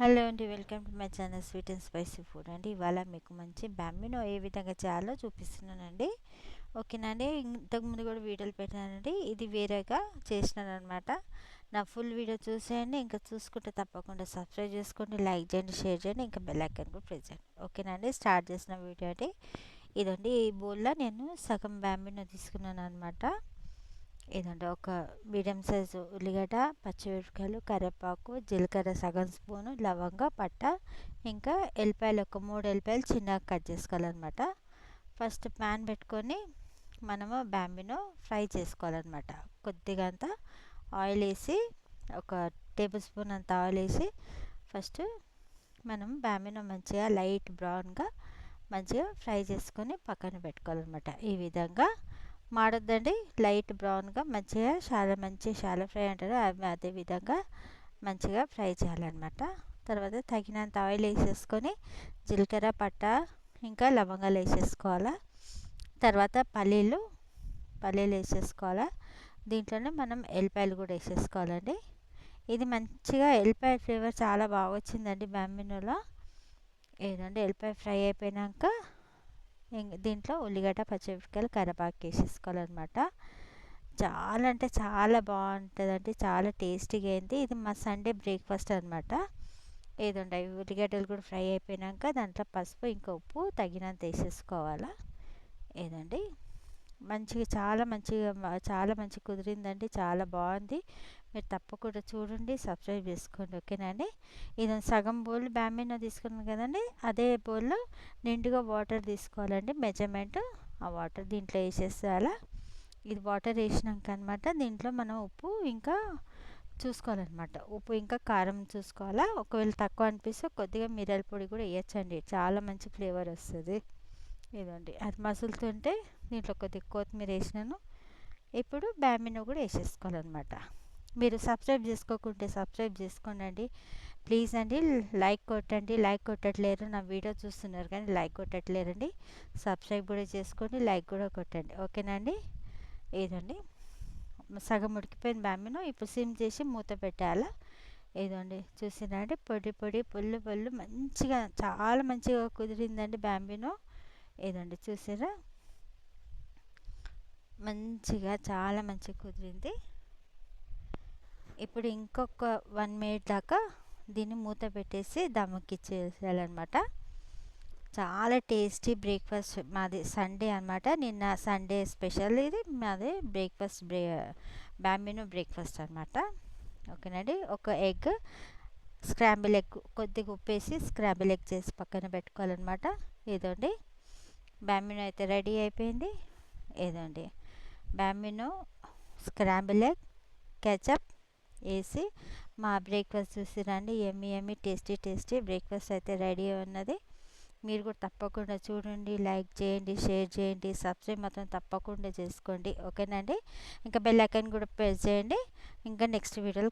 Hello అండి, welcome to my channel sweet and spicy food అండి. ఇవాళ మీకు మంచి బ్యాంబినో ఏ విధంగా చేయాలో చూపిస్తున్నానండి. ఓకేనండి, ఇంతకుముందు కూడా వీడియోలు పెట్టానండి. ఇది వేరేగా చేసినాను అనమాట. నా ఫుల్ వీడియో చూసేయండి. ఇంకా చూసుకుంటే తప్పకుండా సబ్స్క్రైబ్ చేసుకోండి, లైక్ చేయండి, షేర్ చేయండి, ఇంకా బెల్ ఐకాన్ కూడా ప్రెస్ చేయండి. ఓకేనండి, స్టార్ట్ చేసిన వీడియో అండి. ఇదండి, ఈ బౌల్లో నేను సగం బ్యాంబినో తీసుకున్నాను అనమాట. ఇదండి, ఒక మీడియం సైజు ఉల్లిగడ్డ, పచ్చిమిరపకాయలు, కరివేపాకు, జీలకర్ర సగం స్పూను, లవంగ, పట్ట, ఇంకా ఎల్లిపాయలు ఒక 3 ఎల్లిపాయలు చిన్నగా కట్ చేసుకోవాలన్నమాట. ఫస్ట్ ప్యాన్ పెట్టుకొని మనము బ్యాంబినో ఫ్రై చేసుకోవాలన్నమాట. కొద్దిగా అంత ఆయిల్ వేసి, ఒక టేబుల్ స్పూన్ అంత ఆయిల్ వేసి ఫస్ట్ మనం బ్యాంబినో మంచిగా లైట్ బ్రౌన్గా మంచిగా ఫ్రై చేసుకొని పక్కన పెట్టుకోవాలన్నమాట. ఈ విధంగా మాడొద్దండి, లైట్ బ్రౌన్గా మంచిగా షాలో ఫ్రై అంటారు అదే విధంగా మంచిగా ఫ్రై చేయాలన్నమాట. తర్వాత తగినంత ఆయిల్ వేసేసుకొని జీలకర్ర, పట్ట, ఇంకా లవంగాలు వేసేసుకోవాలా. తర్వాత పల్లీలు వేసేసుకోవాలా. దీంట్లోనే మనం ఎల్లిపాయలు కూడా వేసేసుకోవాలండి. ఇది మంచిగా ఎల్లిపాయ ఫ్లేవర్ చాలా బాగా వచ్చిందండి బ్యాంబినోలో. ఏదండి, ఎల్లిపాయ ఫ్రై అయిపోయాక దీంట్లో ఉల్లిగడ్డ, పచ్చిమిరపకాయలు, కరివేపాకు వేసేసుకోవాలన్నమాట. చాలా అంటే చాలా బాగుంటుందండి, చాలా టేస్టీగా అయింది. ఇది మా సండే బ్రేక్ఫాస్ట్ అనమాట. ఏదండి, ఉల్లిగడ్డలు కూడా ఫ్రై అయిపోయాక దాంట్లో పసుపు, ఇంకా ఉప్పు తగినంత వేసేసుకోవాలా. ఏదండి, మంచిగా చాలా మంచిగా కుదిరిందండి, చాలా బాగుంది. మీరు తప్పకుండా చూడండి, సబ్స్క్రైబ్ చేసుకోండి. ఓకేనండి, ఇది సగం బౌల్ బ్యాంబినో తీసుకున్నాను కదండి, అదే బౌల్లో నిండుగా వాటర్ తీసుకోవాలండి. మెజర్మెంట్ ఆ వాటర్ దీంట్లో వేసేసేయాలా. ఇది వాటర్ వేసినాక అనమాట దీంట్లో మనం ఉప్పు ఇంకా చూసుకోవాలన్నమాట. ఉప్పు ఇంకా కారం చూసుకోవాలా. ఒకవేళ తక్కువ అనిపిస్తే కొద్దిగా మిరియాల పొడి కూడా వేయచ్చండి, చాలా మంచి ఫ్లేవర్ వస్తుంది. ఇదండి, అది మసులుతుంటే దీంట్లో కొద్దిగా కొత్తిమీర వేసినాను. ఇప్పుడు బ్యాంబినో కూడా వేసేసుకోవాలన్నమాట. మీరు సబ్స్క్రైబ్ చేసుకోకుంటే సబ్స్క్రైబ్ చేసుకోండి ప్లీజ్ అండి. లైక్ కొట్టండి, లైక్ కొట్టట్లేరు, నా వీడియో చూస్తున్నారు కానీ లైక్ కొట్టట్లేరండి. సబ్స్క్రైబ్ కూడా చేసుకోండి, లైక్ కూడా కొట్టండి. ఓకేనండి, ఏదండి సగం ఉడికిపోయిన బ్యాంబినో ఇప్పుడు సిమ్ చేసి మూత పెట్టాలా. ఏదండి, చూసినండి పొడి పొల్లు మంచిగా చాలా మంచిగా కుదిరిందండి బ్యాంబినో. ఏదండి, చూసారా, మంచిగా చాలా మంచిగా కుదిరింది. ఇప్పుడు ఇంకొక 1 మినిట్ దాకా దీన్ని మూత పెట్టేసి దమ్ముకిచ్చేసేయాలన్నమాట. చాలా టేస్టీ బ్రేక్ఫాస్ట్ మాది సండే అనమాట. నిన్న సండే స్పెషల్ ఇది మాది బ్రేక్ఫాస్ట్ బ్యాంబినో బ్రేక్ఫాస్ట్ అనమాట. ఓకేనండి, ఒక ఎగ్, స్క్రాంబుల్ ఎగ్, కొద్దిగా ఉప్పేసి స్క్రాంబుల్ ఎగ్ చేసి పక్కన పెట్టుకోవాలన్నమాట. ఏదండి, బ్యాంబినో అయితే రెడీ అయిపోయింది. ఏదండి, బ్యాంబినో, స్క్రాంబుల్ ఎగ్, కెచప్ వేసి మా బ్రేక్ఫాస్ట్ చూసిరండి. ఎమ్మి టేస్టీ బ్రేక్ఫాస్ట్ అయితే రెడీ ఉన్నది. మీరు కూడా తప్పకుండా చూడండి, లైక్ చేయండి, షేర్ చేయండి, సబ్స్క్రైబ్ మాత్రం తప్పకుండా చేసుకోండి. ఓకేనండి, ఇంకా బెల్ ఐకాన్ కూడా ప్రెస్ చేయండి. ఇంకా నెక్స్ట్ వీడియోలో